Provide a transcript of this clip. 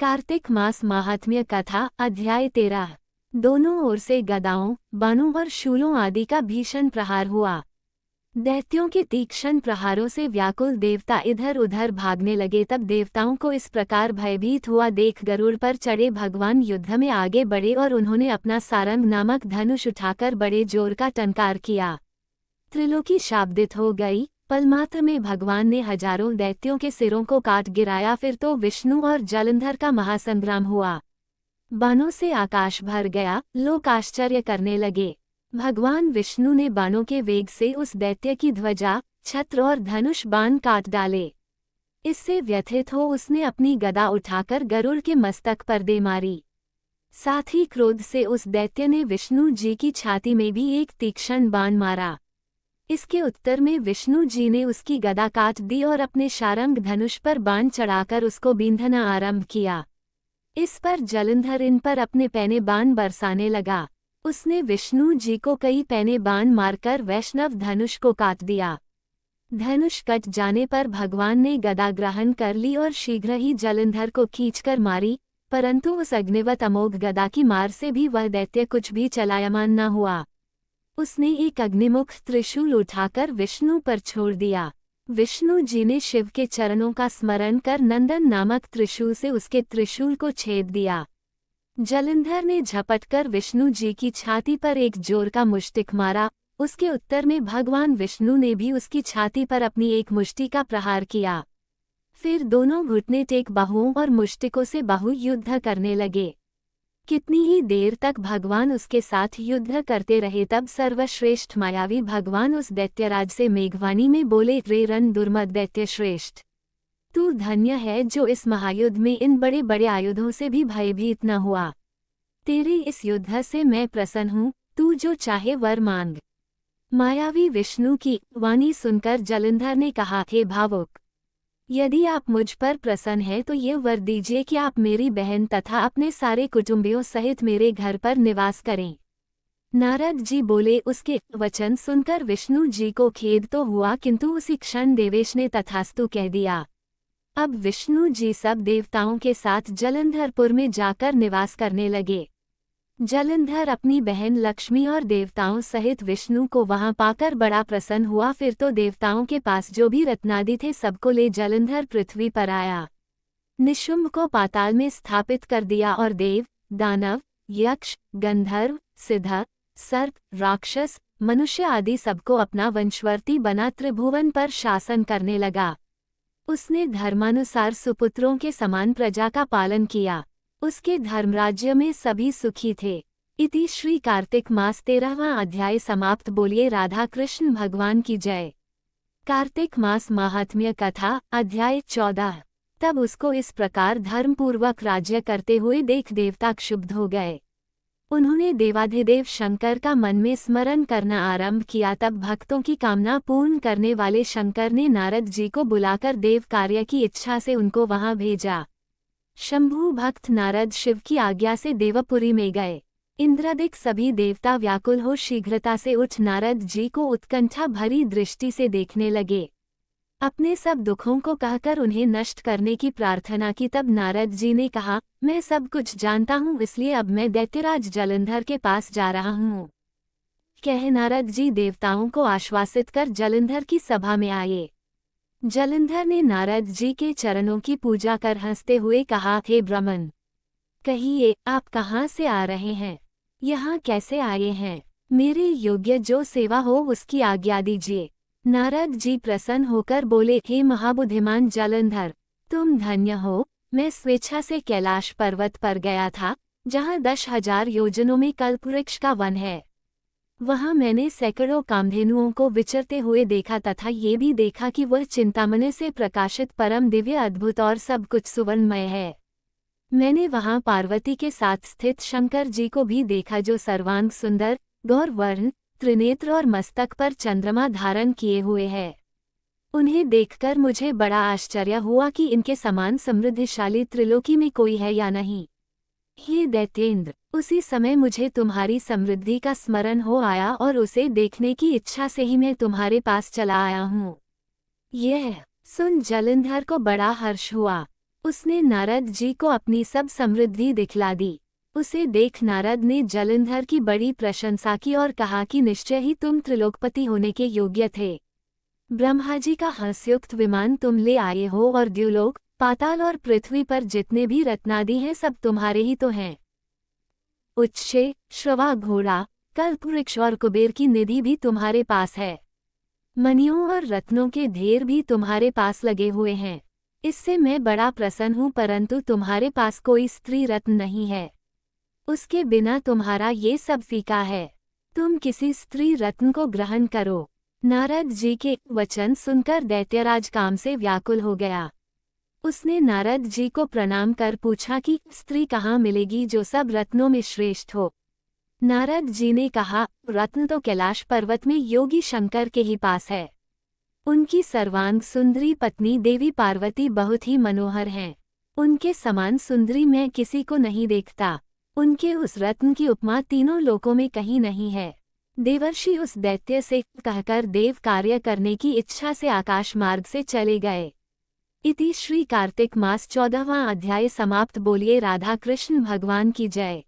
कार्तिक मास महात्म्य कथा अध्याय 13। दोनों ओर से गदाओं, बाणों और शूलों आदि का भीषण प्रहार हुआ। दैत्यों के तीक्ष्ण प्रहारों से व्याकुल देवता इधर उधर भागने लगे। तब देवताओं को इस प्रकार भयभीत हुआ देख गरुड़ पर चढ़े भगवान युद्ध में आगे बढ़े और उन्होंने अपना सारंग नामक धनुष उठाकर बड़े जोर का टंकार किया। त्रिलोकी शाब्दित हो गई। पलमात्र में भगवान ने हजारों दैत्यों के सिरों को काट गिराया। फिर तो विष्णु और जलंधर का महासंग्राम हुआ। बाणों से आकाश भर गया। लोग आश्चर्य करने लगे। भगवान विष्णु ने बाणों के वेग से उस दैत्य की ध्वजा, छत्र और धनुष बाण काट डाले। इससे व्यथित हो उसने अपनी गदा उठाकर गरुड़ के मस्तक पर दे मारी। साथ ही क्रोध से उस दैत्य ने विष्णु जी की छाती में भी एक तीक्ष्ण बाण मारा। इसके उत्तर में विष्णु जी ने उसकी गदा काट दी और अपने शारंग धनुष पर बाण चढ़ाकर उसको बींधना आरंभ किया। इस पर जलंधर इन पर अपने पैने बाण बरसाने लगा। उसने विष्णु जी को कई पैने बाण मारकर वैष्णव धनुष को काट दिया। धनुष कट जाने पर भगवान ने गदा ग्रहण कर ली और शीघ्र ही जलंधर को खींचकर मारी, परंतु उस अग्निवत अमोघ गदा की मार से भी वह दैत्य कुछ भी चलायमान न हुआ। उसने एक अग्निमुख त्रिशूल उठाकर विष्णु पर छोड़ दिया। विष्णु जी ने शिव के चरणों का स्मरण कर नंदन नामक त्रिशूल से उसके त्रिशूल को छेद दिया। जलंधर ने झपटकर विष्णु जी की छाती पर एक जोर का मुष्टिक मारा। उसके उत्तर में भगवान विष्णु ने भी उसकी छाती पर अपनी एक मुष्टि का प्रहार किया। फिर दोनों घुटने टेक बाहुओं और मुष्टिकों से बाहु युद्ध करने लगे। कितनी ही देर तक भगवान उसके साथ युद्ध करते रहे। तब सर्वश्रेष्ठ मायावी भगवान उस दैत्यराज से मेघवाणी में बोले, रे रण दुर्मद दैत्य श्रेष्ठ, तू धन्य है जो इस महायुद्ध में इन बड़े बड़े आयुधों से भी भयभीत न हुआ। तेरे इस युद्ध से मैं प्रसन्न हूँ, तू जो चाहे वर मांग। मायावी विष्णु की वाणी सुनकर जलंधर ने कहा, हे भावुक, यदि आप मुझ पर प्रसन्न हैं तो ये वर दीजिए कि आप मेरी बहन तथा अपने सारे कुटुंबियों सहित मेरे घर पर निवास करें। नारद जी बोले। उसके वचन सुनकर विष्णु जी को खेद तो हुआ, किंतु उसी क्षण देवेश ने तथास्तु कह दिया। अब विष्णु जी सब देवताओं के साथ जलंधरपुर में जाकर निवास करने लगे। जलंधर अपनी बहन लक्ष्मी और देवताओं सहित विष्णु को वहां पाकर बड़ा प्रसन्न हुआ। फिर तो देवताओं के पास जो भी रत्नादि थे सबको ले जलंधर पृथ्वी पर आया। निशुंभ को पाताल में स्थापित कर दिया और देव, दानव, यक्ष, गंधर्व, सिद्ध, सर्प, राक्षस, मनुष्य आदि सबको अपना वंशवर्ती बना त्रिभुवन पर शासन करने लगा। उसने धर्मानुसार सुपुत्रों के समान प्रजा का पालन किया। उसके धर्मराज्य में सभी सुखी थे। इति श्री कार्तिक मास 13वां अध्याय समाप्त। बोलिए राधा कृष्ण भगवान की जय। कार्तिक मास महात्म्य कथा अध्याय 14। तब उसको इस प्रकार धर्मपूर्वक राज्य करते हुए देख देवता क्षुब्ध हो गए। उन्होंने देवाधिदेव शंकर का मन में स्मरण करना आरंभ किया। तब भक्तों की कामना पूर्ण करने वाले शंकर ने नारद जी को बुलाकर देव कार्य की इच्छा से उनको वहां भेजा। शंभु भक्त नारद शिव की आज्ञा से देवपुरी में गए। इंद्रादिक सभी देवता व्याकुल हो शीघ्रता से उठ नारद जी को उत्कंठा भरी दृष्टि से देखने लगे। अपने सब दुखों को कहकर उन्हें नष्ट करने की प्रार्थना की। तब नारद जी ने कहा, मैं सब कुछ जानता हूँ, इसलिए अब मैं दैत्यराज जलंधर के पास जा रहा हूँ। कह नारद जी देवताओं को आश्वासित कर जलंधर की सभा में आए। जलंधर ने नारद जी के चरणों की पूजा कर हंसते हुए कहा, हे ब्राह्मण, कहिए आप कहाँ से आ रहे हैं, यहाँ कैसे आए हैं? मेरे योग्य जो सेवा हो उसकी आज्ञा दीजिए। नारद जी प्रसन्न होकर बोले, हे महाबुद्धिमान जलंधर, तुम धन्य हो। मैं स्वेच्छा से कैलाश पर्वत पर गया था, जहाँ 10,000 योजनों में कल्पवृक्ष का वन है। वहां मैंने सैकड़ों कामधेनुओं को विचरते हुए देखा तथा ये भी देखा कि वह चिंतामणि से प्रकाशित परम दिव्य अद्भुत और सब कुछ सुवर्णमय है। मैंने वहां पार्वती के साथ स्थित शंकर जी को भी देखा, जो सर्वांग सुंदर, गौर वर्ण, त्रिनेत्र और मस्तक पर चंद्रमा धारण किए हुए है। उन्हें देखकर मुझे बड़ा आश्चर्य हुआ कि इनके समान समृद्धिशाली त्रिलोकी में कोई है या नहीं। हे दैत्येंद्र, उसी समय मुझे तुम्हारी समृद्धि का स्मरण हो आया और उसे देखने की इच्छा से ही मैं तुम्हारे पास चला आया हूँ। यह सुन जलंधर को बड़ा हर्ष हुआ। उसने नारद जी को अपनी सब समृद्धि दिखला दी। उसे देख नारद ने जलंधर की बड़ी प्रशंसा की और कहा कि निश्चय ही तुम त्रिलोकपति होने के योग्य थे। ब्रह्मा जी का हंसयुक्त विमान तुम ले आए हो और द्युलोक, पाताल और पृथ्वी पर जितने भी रत्नादि हैं सब तुम्हारे ही तो हैं। उच्छे, श्रवा घोड़ा, कल्पवृक्ष और कुबेर की निधि भी तुम्हारे पास है। मणियों और रत्नों के ढेर भी तुम्हारे पास लगे हुए हैं। इससे मैं बड़ा प्रसन्न हूँ, परंतु तुम्हारे पास कोई स्त्री रत्न नहीं है। उसके बिना तुम्हारा ये सब फीका है। तुम किसी स्त्री रत्न को ग्रहण करो। नारद जी के वचन सुनकर दैत्यराज काम से व्याकुल हो गया। उसने नारद जी को प्रणाम कर पूछा कि स्त्री कहाँ मिलेगी जो सब रत्नों में श्रेष्ठ हो। नारद जी ने कहा, रत्न तो कैलाश पर्वत में योगी शंकर के ही पास है। उनकी सर्वांग सुंदरी पत्नी देवी पार्वती बहुत ही मनोहर हैं। उनके समान सुंदरी मैं किसी को नहीं देखता। उनके उस रत्न की उपमा तीनों लोकों में कहीं नहीं है। देवर्षि उस दैत्य से कहकर देव कार्य करने की इच्छा से आकाश मार्ग से चले गए। इति श्री कार्तिक मास 14वां अध्याय समाप्त। बोलिए राधा कृष्ण भगवान की जय।